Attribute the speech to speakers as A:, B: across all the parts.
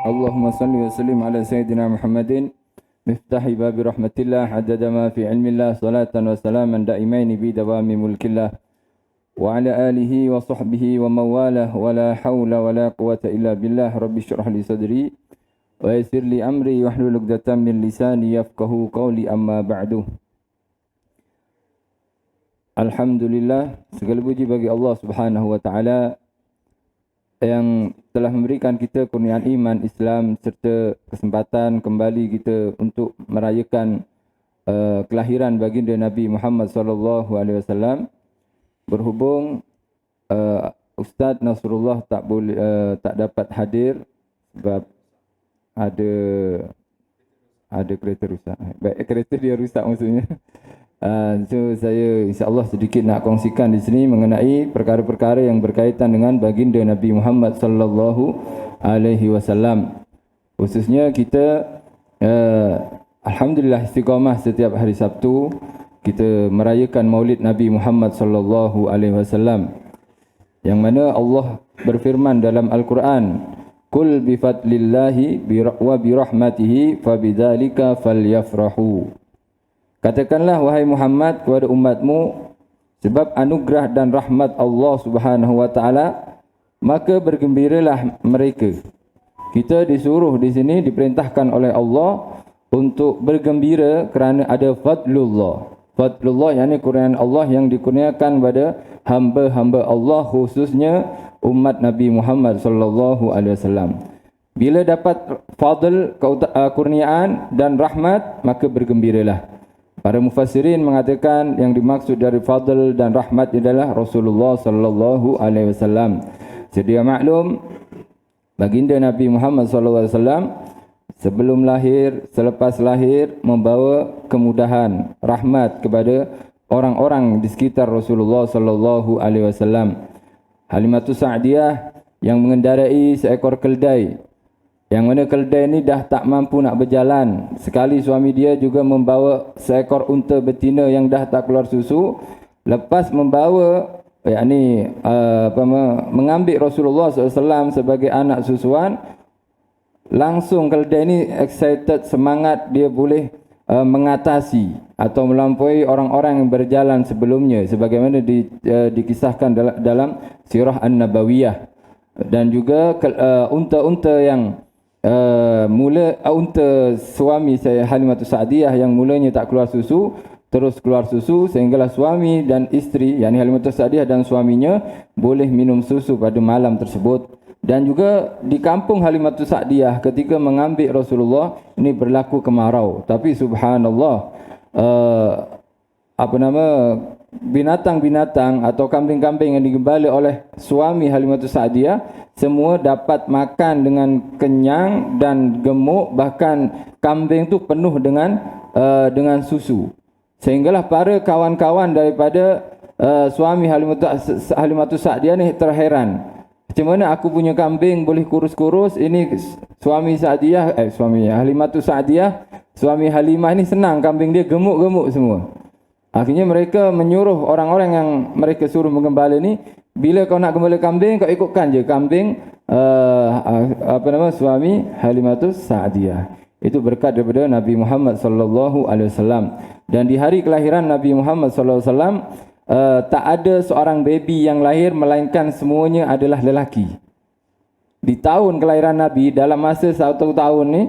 A: Allahumma salli wa sallim ala Sayyidina Muhammadin miftahi babi rahmatillah adada ma fi ilmillah salatan wa salaman daimaini bi dawami mulkillah wa ala alihi wa sahbihi wa mawalah wa la hawla wa la quwata illa billah rabbi syrah li sadri wa yassir li amri wa hlul 'uqdatam min lisani yafqahu qawli amma ba'du. Alhamdulillah, segala puji bagi Allah Subhanahu wa taala yang telah memberikan kita kurniaan iman, Islam serta kesempatan kembali kita untuk merayakan kelahiran baginda Nabi Muhammad sallallahu alaihi wasallam. Berhubung Ustaz Nasrullah tak dapat hadir sebab ada kereta rusak. Baik, kereta dia rusak maksudnya. So saya insya-Allah sedikit nak kongsikan di sini mengenai perkara-perkara yang berkaitan dengan baginda Nabi Muhammad sallallahu alaihi wasallam. Khususnya kita alhamdulillah istiqamah setiap hari Sabtu kita merayakan Maulid Nabi Muhammad sallallahu alaihi wasallam. Yang mana Allah berfirman dalam Al-Quran, "Qul bi fadlillahi wa bi rahmatihi fabidzalika falyafrahu." Katakanlah wahai Muhammad kepada umatmu, sebab anugerah dan rahmat Allah Subhanahu wa taala maka bergembiralah mereka. Kita disuruh di sini diperintahkan oleh Allah untuk bergembira kerana ada fadlullah. Fadlullah yakni kurniaan Allah yang dikurniakan pada hamba-hamba Allah, khususnya umat Nabi Muhammad sallallahu alaihi wasallam. Bila dapat fadl, kurniaan dan rahmat, maka bergembiralah. Para mufassirin mengatakan yang dimaksud dari fadl dan rahmat adalah Rasulullah sallallahu alaihi wasallam. Sedia maklum, baginda Nabi Muhammad sallallahu alaihi wasallam sebelum lahir, selepas lahir membawa kemudahan, rahmat kepada orang-orang di sekitar Rasulullah sallallahu alaihi wasallam. Halimatus Sa'diyah yang mengendarai seekor keldai, yang mana keldai ni dah tak mampu nak berjalan. Sekali suami dia juga membawa seekor unta betina yang dah tak keluar susu. Lepas membawa, mengambil Rasulullah SAW sebagai anak susuan, langsung keldai ni excited, semangat dia boleh mengatasi atau melampaui orang-orang yang berjalan sebelumnya. Sebagaimana dikisahkan dalam Sirah An-Nabawiyah. Dan juga unta-unta yang unta suami saya Halimatus Sa'diyah yang mulanya tak keluar susu terus keluar susu sehinggalah suami dan isteri, yakni Halimatus Sa'diyah dan suaminya boleh minum susu pada malam tersebut. Dan juga di kampung Halimatus Sa'diyah ketika mengambil Rasulullah ini berlaku kemarau, tapi subhanallah binatang-binatang atau kambing-kambing yang digembala oleh suami Halimatus Sa'diyah semua dapat makan dengan kenyang dan gemuk, bahkan kambing tu penuh dengan susu. Sehinggalah para kawan-kawan daripada suami Halimatus Sa'diyah ni terheran. Macam mana aku punya kambing boleh kurus-kurus, ini suami Halimatus Sa'diyah, suami Halimah ni senang, kambing dia gemuk-gemuk semua. Akhirnya mereka menyuruh orang-orang yang mereka suruh menggembala ni, bila kau nak gembala kambing, kau ikutkan je kambing suami Halimatus Sa'diyah. Itu berkat daripada Nabi Muhammad sallallahu alaihi wasallam. Dan di hari kelahiran Nabi Muhammad sallallahu alaihi wasallam tak ada seorang baby yang lahir melainkan semuanya adalah lelaki. Di tahun kelahiran Nabi, dalam masa 1 tahun ni,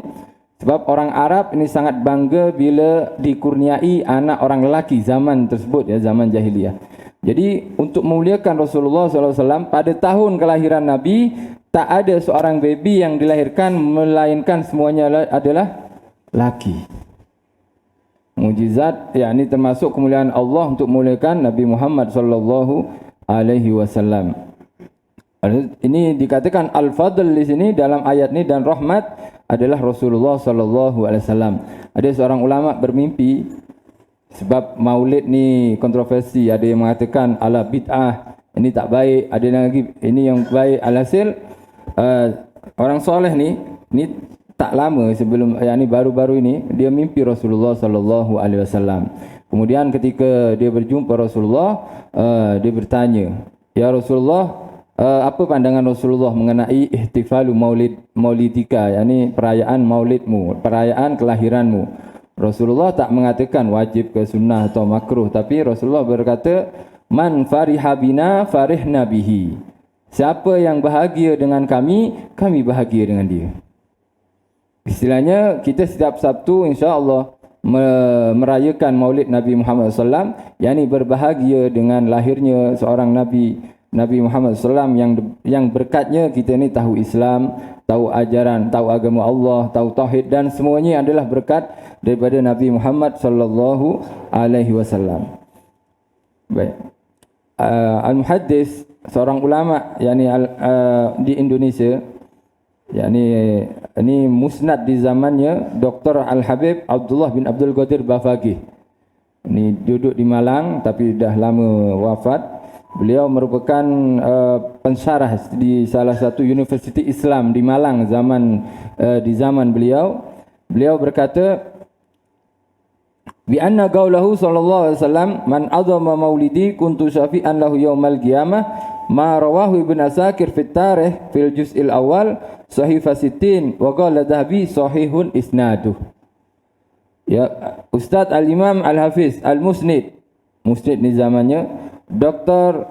A: sebab orang Arab ini sangat bangga bila dikurniai anak orang lelaki zaman tersebut, ya, zaman jahiliyah. Jadi untuk memuliakan Rasulullah SAW pada tahun kelahiran Nabi, tak ada seorang baby yang dilahirkan melainkan semuanya adalah laki. Mujizat, yakni termasuk kemuliaan Allah untuk memuliakan Nabi Muhammad sallallahu alaihi wasallam. Ini dikatakan al-fadl di sini dalam ayat ni, dan rahmat adalah Rasulullah sallallahu alaihi wasallam. Ada seorang ulama bermimpi, sebab maulid ni kontroversi, ada yang mengatakan ala bid'ah, ini tak baik, ada yang lagi ini yang baik. Alhasil orang soleh ni tak lama sebelum, yakni baru-baru ini dia mimpi Rasulullah sallallahu alaihi wasallam. Kemudian ketika dia berjumpa Rasulullah, dia bertanya, "Ya Rasulullah, apa pandangan Rasulullah mengenai ihtifalu maulidika, yakni perayaan maulidmu, perayaan kelahiranmu. Rasulullah tak mengatakan wajib ke sunnah atau makruh, tapi Rasulullah berkata, man fariha bina farihna bihi. Siapa yang bahagia dengan kami, kami bahagia dengan dia. Istilahnya, kita setiap Sabtu insya-Allah merayakan Maulid Nabi Muhammad SAW, yakni berbahagia dengan lahirnya seorang Nabi Muhammad SAW yang berkatnya kita ni tahu Islam, tahu ajaran, tahu agama Allah, tahu tauhid, dan semuanya adalah berkat daripada Nabi Muhammad sallallahu alaihi wasallam. Baik. Al-Muhaddis, seorang ulama yakni di Indonesia, yakni ini musnad di zamannya Dr. Al-Habib Abdullah bin Abdul Qadir Bafaqih. Ini duduk di Malang tapi dah lama wafat. Beliau merupakan pensyarah di salah satu universiti Islam di Malang di zaman beliau. Beliau berkata, bi anna qaulahu sallallahu alaihi wasallam man azama maulidi kuntu syafi'an lahu yaumal qiyamah ma rawahu ibn Asakir fi tarikh fil juz'il awal sahifah sittin wa qala Dhahabi sahihun isnaduh. Ya, Ustaz Al-Imam Al-Hafiz Al-Musnid di zamannya Dr.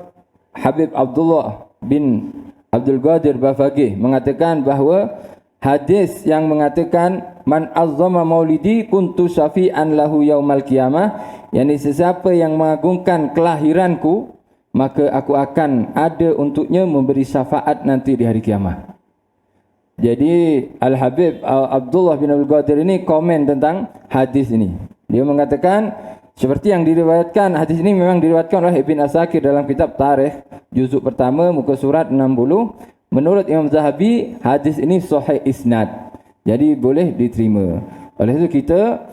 A: Habib Abdullah bin Abdul Qadir Bafaqih mengatakan bahawa hadis yang mengatakan man azzama maulidi kuntu syafi'an lahu yaumal qiyamah, yakni sesiapa yang mengagungkan kelahiranku maka aku akan ada untuknya memberi syafaat nanti di hari kiamat. Jadi Al-Habib Abdullah bin Abdul Qadir ini komen tentang hadis ini. Dia mengatakan seperti yang diriwayatkan, hadis ini memang diriwayatkan oleh Ibn Asakir dalam kitab Tarikh juzuk pertama muka surat 60. Menurut Imam Zahabi, hadis ini sahih isnad. Jadi boleh diterima. Oleh itu kita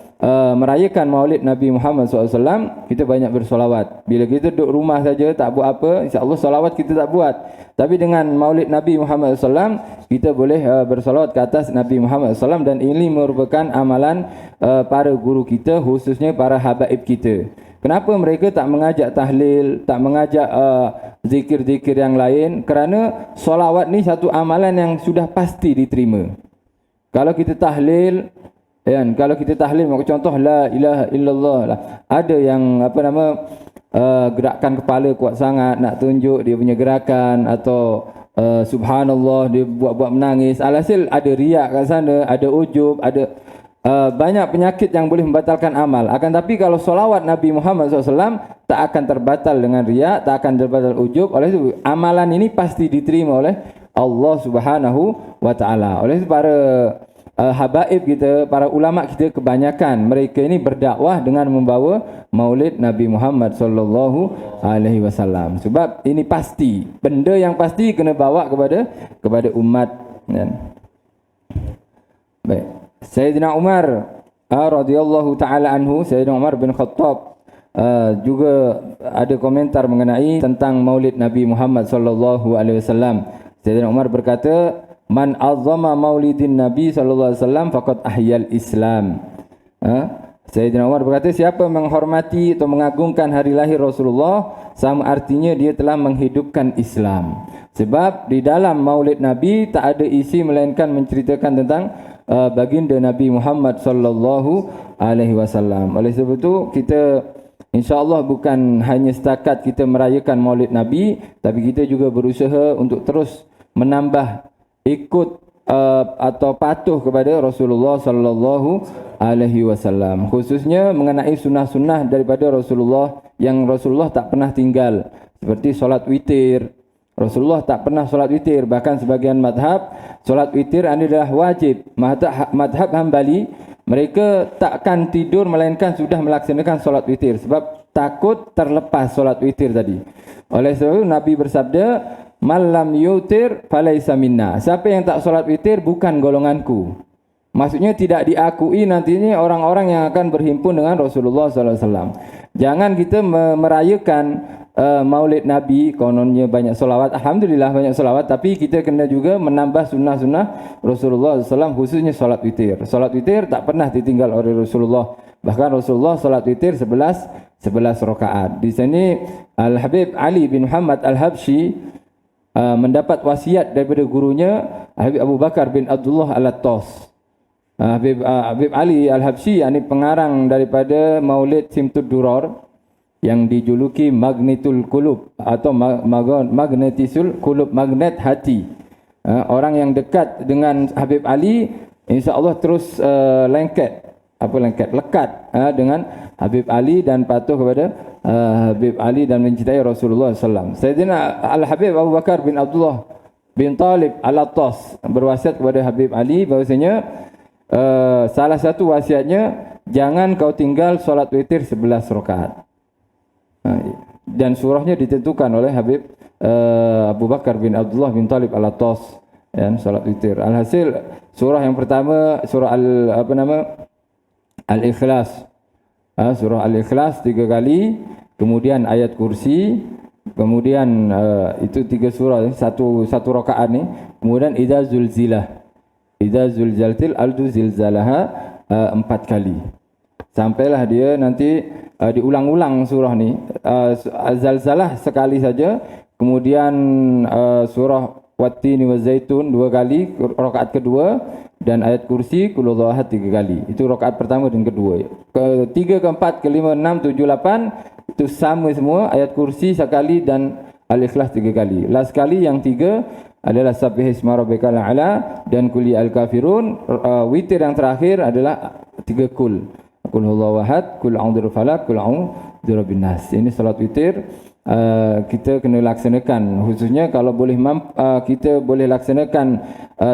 A: merayakan Maulid Nabi Muhammad SAW, kita banyak bersolawat. Bila kita duduk rumah saja tak buat apa, insya-Allah solawat kita tak buat. Tapi dengan Maulid Nabi Muhammad SAW, kita boleh bersolawat ke atas Nabi Muhammad SAW, dan ini merupakan amalan para guru kita, khususnya para habaib kita. Kenapa mereka tak mengajak tahlil, tak mengajak zikir-zikir yang lain? Kerana solawat ni satu amalan yang sudah pasti diterima. Kalau kita tahlil, kalau kita tahlil, maka contoh la ilaha illallah lah. Ada yang gerakan kepala kuat sangat nak tunjuk dia punya gerakan, atau subhanallah dia buat-buat menangis. Alhasil ada riak kat sana, ada ujub, ada banyak penyakit yang boleh membatalkan amal. Akan tapi kalau solawat Nabi Muhammad SAW tak akan terbatal dengan riak, tak akan terbatal ujub. Oleh itu amalan ini pasti diterima oleh Allah Subhanahu wa taala. Oleh itu para habaib kita, para ulama kita, kebanyakan mereka ini berdakwah dengan membawa Maulid Nabi Muhammad sallallahu alaihi wasallam. Sebab ini pasti, benda yang pasti kena bawa kepada umat. Baik. Sayyidina Umar radhiyallahu taala anhu, Sayyidina Umar bin Khattab juga ada komentar mengenai tentang Maulid Nabi Muhammad sallallahu alaihi wasallam. Sayyidina Umar berkata, man azzama maulidin Nabi sallallahu alaihi wasallam faqad ahyal Islam. Sayyidina Umar berkata, siapa menghormati atau mengagungkan hari lahir Rasulullah, sama artinya dia telah menghidupkan Islam. Sebab di dalam Maulid Nabi tak ada isi melainkan menceritakan tentang baginda Nabi Muhammad sallallahu alaihi wasallam. Oleh sebab itu kita insya-Allah bukan hanya setakat kita merayakan Maulid Nabi, tapi kita juga berusaha untuk terus menambah ikut atau patuh kepada Rasulullah sallallahu alaihi wasallam, khususnya mengenai sunnah-sunnah daripada Rasulullah yang Rasulullah tak pernah tinggal, seperti solat witir. Rasulullah tak pernah solat witir, bahkan sebagian madhab solat witir adalah wajib. Madhab Hambali, mereka takkan tidur melainkan sudah melaksanakan solat witir, sebab takut terlepas solat witir tadi. Oleh sebab itu Nabi bersabda, malam yutir falaisa minna. Siapa yang tak solat witir bukan golonganku. Maksudnya tidak diakui nantinya orang-orang yang akan berhimpun dengan Rasulullah sallallahu alaihi wasallam. Jangan kita merayakan Maulid Nabi, kononnya banyak solawat, alhamdulillah banyak solawat, tapi kita kena juga menambah sunnah-sunnah Rasulullah SAW, khususnya solat witir. Solat witir tak pernah ditinggal oleh Rasulullah. Bahkan Rasulullah solat witir 11 rakaat. Di sini Al-Habib Ali bin Muhammad Al-Habsyi mendapat wasiat daripada gurunya Habib Abu Bakar bin Abdullah Al-Attas. Habib Ali Al-Habsyi, yakni pengarang daripada Maulid Simtud Duror yang dijuluki Magnetul Qulub atau Magnetisul Qulub, magnet hati. Orang yang dekat dengan Habib Ali insya-Allah terus lekat dengan Habib Ali dan patuh kepada Habib Ali dan mencintai Rasulullah SAW. Sayyidina Al-Habib Abu Bakar bin Abdullah bin Talib Al-Attas berwasiat kepada Habib Ali bahwasanya salah satu wasiatnya, jangan kau tinggal solat witir 11 rakaat. Dan surahnya ditentukan oleh Habib Abu Bakar bin Abdullah bin Talib Al-Attas, ya, solat witir. Alhasil surah yang pertama surah Al-Ikhlas. Surah Al-Ikhlas 3 kali, kemudian ayat kursi, kemudian itu 3 surah, satu rakaat ni, kemudian Idza Zulzilah, Idza Zulzalatil Ardu Zilzalaha 4 kali. Sampailah dia nanti diulang-ulang surah ni. Zalzalah sekali saja, kemudian surah Wattini wa Zaitun 2 kali, rakaat kedua, dan ayat kursi Qul Huwallahu Ahad 3 kali. Itu rakaat pertama dan kedua. Ketiga, keempat, kelima, 6, 7, 8 itu sama semua, ayat kursi sekali dan Al-Ikhlas 3 kali. Last kali yang 3 adalah Sabbihisma Rabbikal A'la dan Qul Ya Al-Kafirun. Witir yang terakhir adalah 3 kul. Qul Huwallahu Ahad, Qul A'udzu Birabbil Falaq, Qul A'udzu Birabbin Nas. Ini salat witir kita kena laksanakan, khususnya kalau boleh kita boleh laksanakan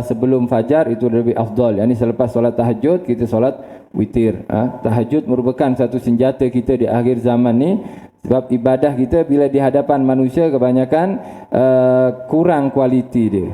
A: sebelum fajar, itu lebih afdal. Yani selepas solat tahajud kita solat witir. Tahajud merupakan satu senjata kita di akhir zaman ni, sebab ibadah kita bila di hadapan manusia kebanyakan kurang kualiti dia.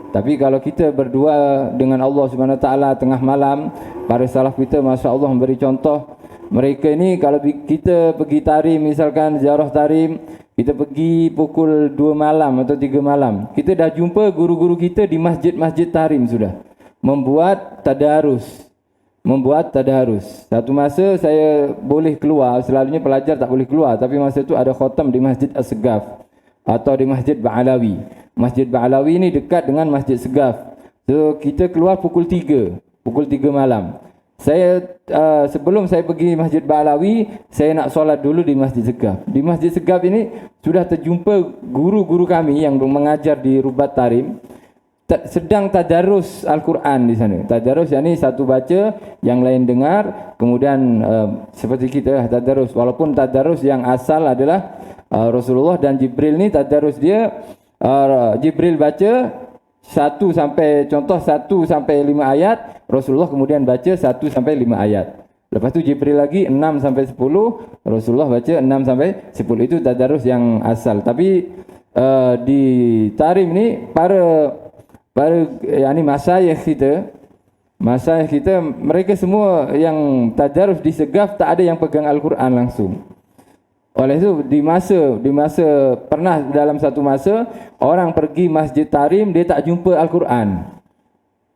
A: Tapi kalau kita berdua dengan Allah Subhanahu Wa Taala tengah malam, para salaf kita masya-Allah memberi contoh. Mereka ini kalau kita pergi tarim, misalkan ziarah tarim, kita pergi pukul 2 malam atau 3 malam, kita dah jumpa guru-guru kita di masjid-masjid tarim sudah membuat tadarus. Satu masa saya boleh keluar, selalunya pelajar tak boleh keluar, tapi masa itu ada khatam di Masjid As-Segaf atau di Masjid Ba'alawi. Masjid Ba'alawi ni dekat dengan Masjid Segaf. So kita keluar pukul 3 malam. Saya sebelum saya pergi Masjid Ba'alawi, saya nak solat dulu di Masjid Segaf. Di Masjid Segaf ini sudah terjumpa guru-guru kami yang mengajar di Rubat Tarim sedang tadarus Al-Quran di sana. Tadarus yakni satu baca, yang lain dengar, kemudian seperti kita tadarus. Walaupun tadarus yang asal adalah Rasulullah dan Jibril ni tadarus dia, Jibril baca 1 sampai 5 ayat, Rasulullah kemudian baca 1 sampai 5 ayat. Lepas tu Jibril lagi 6 sampai 10, Rasulullah baca 6 sampai 10. Itu tadarus yang asal. Tapi di Tarim ni para yakni masyayikh kita mereka semua yang tadarus di Segaf tak ada yang pegang Al-Quran langsung. Oleh itu di masa pernah dalam satu masa orang pergi Masjid Tarim, dia tak jumpa Al-Quran.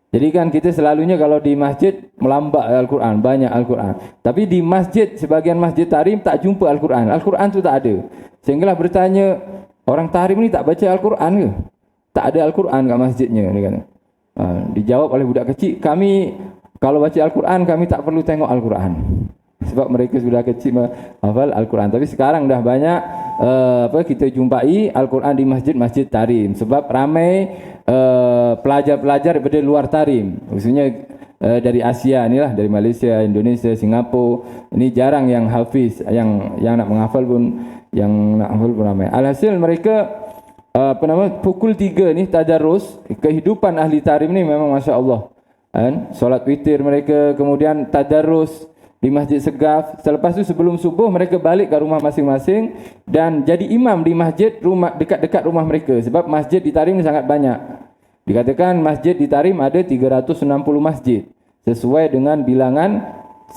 A: Jadi kan kita selalunya kalau di masjid melambak Al-Quran, banyak Al-Quran. Tapi di masjid, sebagian Masjid Tarim tak jumpa Al-Quran. Al-Quran tu tak ada. Sehinggalah bertanya, orang Tarim ni tak baca Al-Quran ke? Tak ada Al-Quran kat masjidnya, dia kata. Dijawab oleh budak kecil, kami kalau baca Al-Quran kami tak perlu tengok Al-Quran. Sebab mereka sudah kecil hafal Al-Quran. Tapi sekarang dah banyak kita jumpai Al-Quran di masjid-masjid Tarim. Sebab ramai pelajar-pelajar daripada luar Tarim. Khususnya dari Asia ni lah, dari Malaysia, Indonesia, Singapura. Ini jarang yang hafiz, yang nak menghafal pun, ramai. Alhasil mereka pukul 3 ni tadarus. Kehidupan ahli Tarim ni memang masya-Allah. Solat witir mereka, kemudian tadarus di Masjid Segaf. Selepas tu sebelum subuh mereka balik ke rumah masing-masing dan jadi imam di masjid dekat-dekat rumah mereka. Sebab masjid di Tarim ni sangat banyak. Dikatakan masjid di Tarim ada 360 masjid. Sesuai dengan bilangan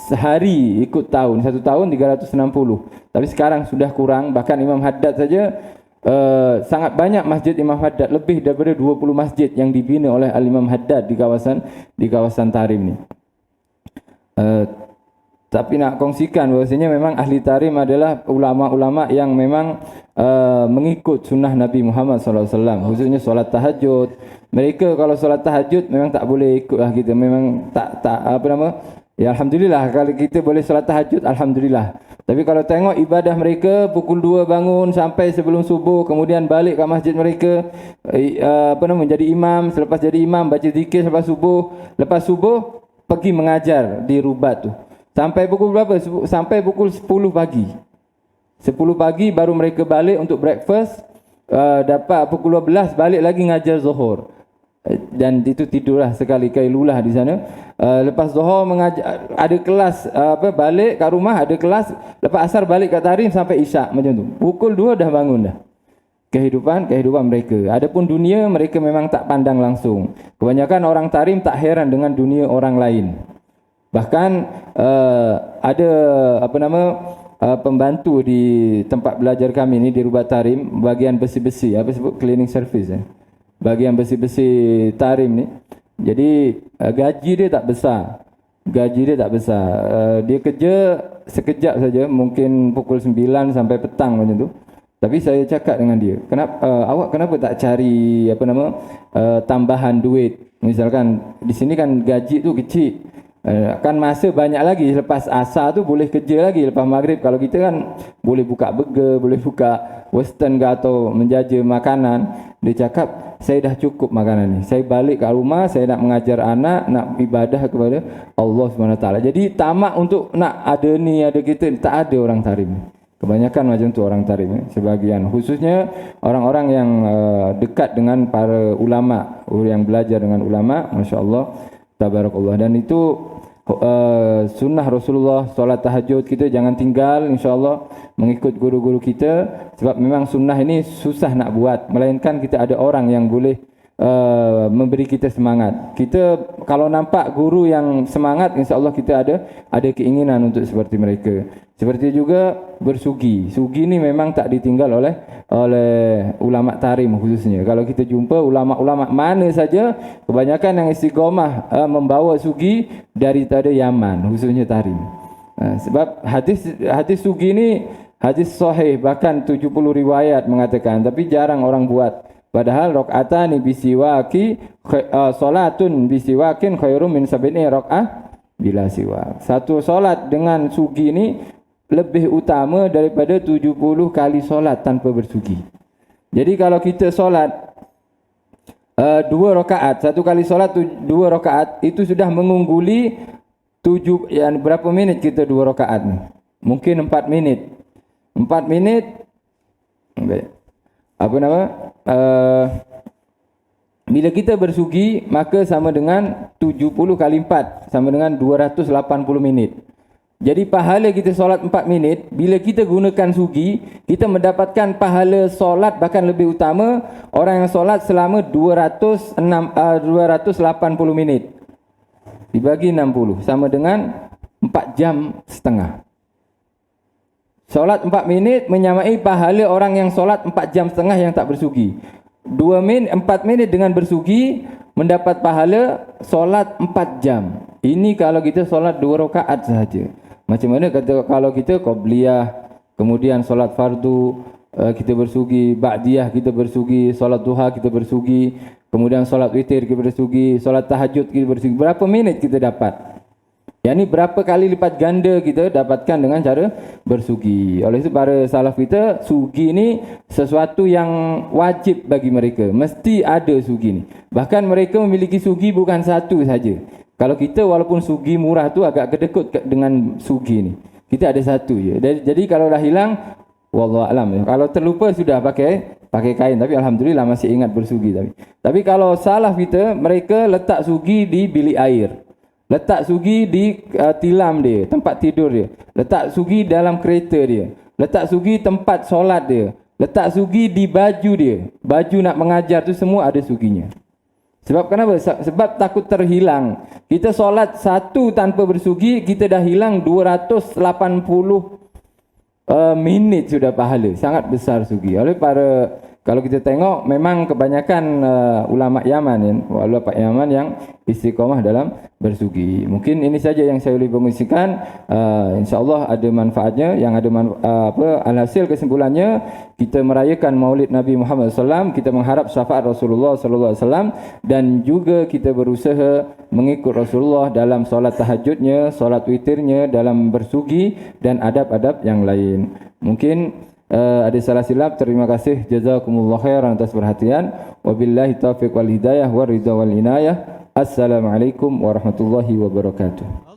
A: sehari ikut tahun. Satu tahun 360. Tapi sekarang sudah kurang. Bahkan Imam Haddad saja sangat banyak masjid Imam Haddad, lebih daripada 20 masjid yang dibina oleh Al-Imam Haddad di kawasan Tarim ni. Tapi nak kongsikan bahwasanya memang ahli tarim adalah ulama-ulama yang memang mengikut sunnah Nabi Muhammad SAW, khususnya solat tahajud. Mereka kalau solat tahajud memang tak boleh ikutlah kita, memang tak apa nama, ya alhamdulillah kalau kita boleh solat tahajud, alhamdulillah. Tapi kalau tengok ibadah mereka pukul 2 bangun sampai sebelum subuh, kemudian balik ke masjid mereka, apa nama, menjadi imam, selepas jadi imam baca zikir lepas subuh pergi mengajar di Rubat tu. Sampai pukul berapa? Sampai pukul 10 pagi. 10 pagi baru mereka balik untuk breakfast. Dapat pukul 12 balik lagi ngajar Zuhur. Dan itu tidurlah sekali kailulah di sana. Lepas Zuhur mengajar, ada kelas, balik kat rumah ada kelas. Lepas asar balik kat tarim sampai isyak macam tu. Pukul 2 dah bangun dah. Kehidupan mereka. Adapun dunia mereka memang tak pandang langsung. Kebanyakan orang tarim tak heran dengan dunia orang lain. Bahkan ada apa nama, pembantu di tempat belajar kami ni di Rubat Tarim, bahagian besi-besi, apa sebut, cleaning service, bahagian besi-besi tarim ni. Jadi gaji dia tak besar. Dia kerja sekejap saja, mungkin pukul 9 sampai petang macam tu. Tapi saya cakap dengan dia, awak kenapa tak cari apa nama, tambahan duit? Misalkan di sini kan gaji tu kecil. Kan masa banyak lagi, lepas asar tu boleh kerja lagi, lepas maghrib kalau kita kan boleh buka burger, boleh buka western ke atau menjaja makanan. Dia cakap, saya dah cukup makanan ni, saya balik ke rumah, saya nak mengajar anak, nak ibadah kepada Allah SWT. Jadi tamak untuk nak ada ni ada kita, tak ada orang tarim. Kebanyakan macam tu orang tarim, sebahagian, khususnya orang-orang yang dekat dengan para ulama, yang belajar dengan ulama, masya-Allah, tabarakallah. Dan itu sunnah Rasulullah, solat tahajud kita jangan tinggal, insya-Allah mengikut guru-guru kita, sebab memang sunnah ini susah nak buat, melainkan kita ada orang yang boleh memberi kita semangat. Kita kalau nampak guru yang semangat, insya-Allah kita ada keinginan untuk seperti mereka. Seperti juga bersugi. Sugi ni memang tak ditinggal oleh ulama tarim khususnya. Kalau kita jumpa ulama-ulama mana saja, kebanyakan yang istiqamah membawa sugi daripada Yaman, khususnya tarim. Sebab hadis sugi ni hadis sahih, bahkan 70 riwayat mengatakan, tapi jarang orang buat. Padahal rakaatani bisiwaki salatun bisiwakin khairum min sab'ini rakaah bila siwak. Satu solat dengan sugi ni lebih utama daripada 70 kali solat tanpa bersugi. Jadi kalau kita solat 2 rakaat, satu kali solat 2 rakaat, itu sudah mengungguli 7, yang berapa minit kita 2 rakaat ni? Mungkin 4 minit. 4 minit. Apa nama? Bila kita bersugi, maka sama dengan 70 kali 4, sama dengan 280 minit. Jadi pahala kita solat 4 minit, bila kita gunakan sugi, kita mendapatkan pahala solat bahkan lebih utama orang yang solat selama 280 minit. Dibagi 60, sama dengan 4 jam setengah. Solat 4 minit menyamai pahala orang yang solat 4 jam setengah yang tak bersugi. 4 minit dengan bersugi mendapat pahala solat 4 jam. Ini kalau kita solat 2 rakaat sahaja. Macam mana kata kalau kita qabliyah, kemudian solat fardu kita bersugi, ba'diyah kita bersugi, solat duha kita bersugi, kemudian solat witir kita bersugi, solat tahajud kita bersugi. Berapa minit kita dapat? Yang ni berapa kali lipat ganda kita dapatkan dengan cara bersugi. Oleh itu para salaf kita, sugi ni sesuatu yang wajib bagi mereka. Mesti ada sugi ni. Bahkan mereka memiliki sugi bukan satu saja. Kalau kita walaupun sugi murah tu agak kedekut dengan sugi ni. Kita ada satu je. Jadi kalau dah hilang, wallahu alam. Kalau terlupa sudah pakai kain, tapi alhamdulillah masih ingat bersugi. Tapi kalau salaf kita, mereka letak sugi di bilik air. Letak sugi di tilam dia, tempat tidur dia. Letak sugi dalam kereta dia. Letak sugi tempat solat dia. Letak sugi di baju dia. Baju nak mengajar tu semua ada suginya. Sebab kenapa? Sebab takut terhilang. Kita solat satu tanpa bersugi, kita dah hilang 280 minit sudah pahala. Sangat besar sugi. Oleh para Kalau kita tengok memang kebanyakan ulama Yaman ya, ulama Yaman yang istiqamah dalam bersugi. Mungkin ini saja yang saya boleh kongsikan. Insya-Allah ada manfaatnya. Yang ada alhasil kesimpulannya kita merayakan Maulid Nabi Muhammad SAW, kita mengharap syafaat Rasulullah sallallahu alaihi wasallam dan juga kita berusaha mengikut Rasulullah dalam solat tahajudnya, solat witirnya, dalam bersugi dan adab-adab yang lain. Mungkin ada salah silap, terima kasih, jazakumullah khairan atas perhatian. Wabillahi taufiq wal hidayah wa ridha wal inayah. Assalamualaikum warahmatullahi wabarakatuh.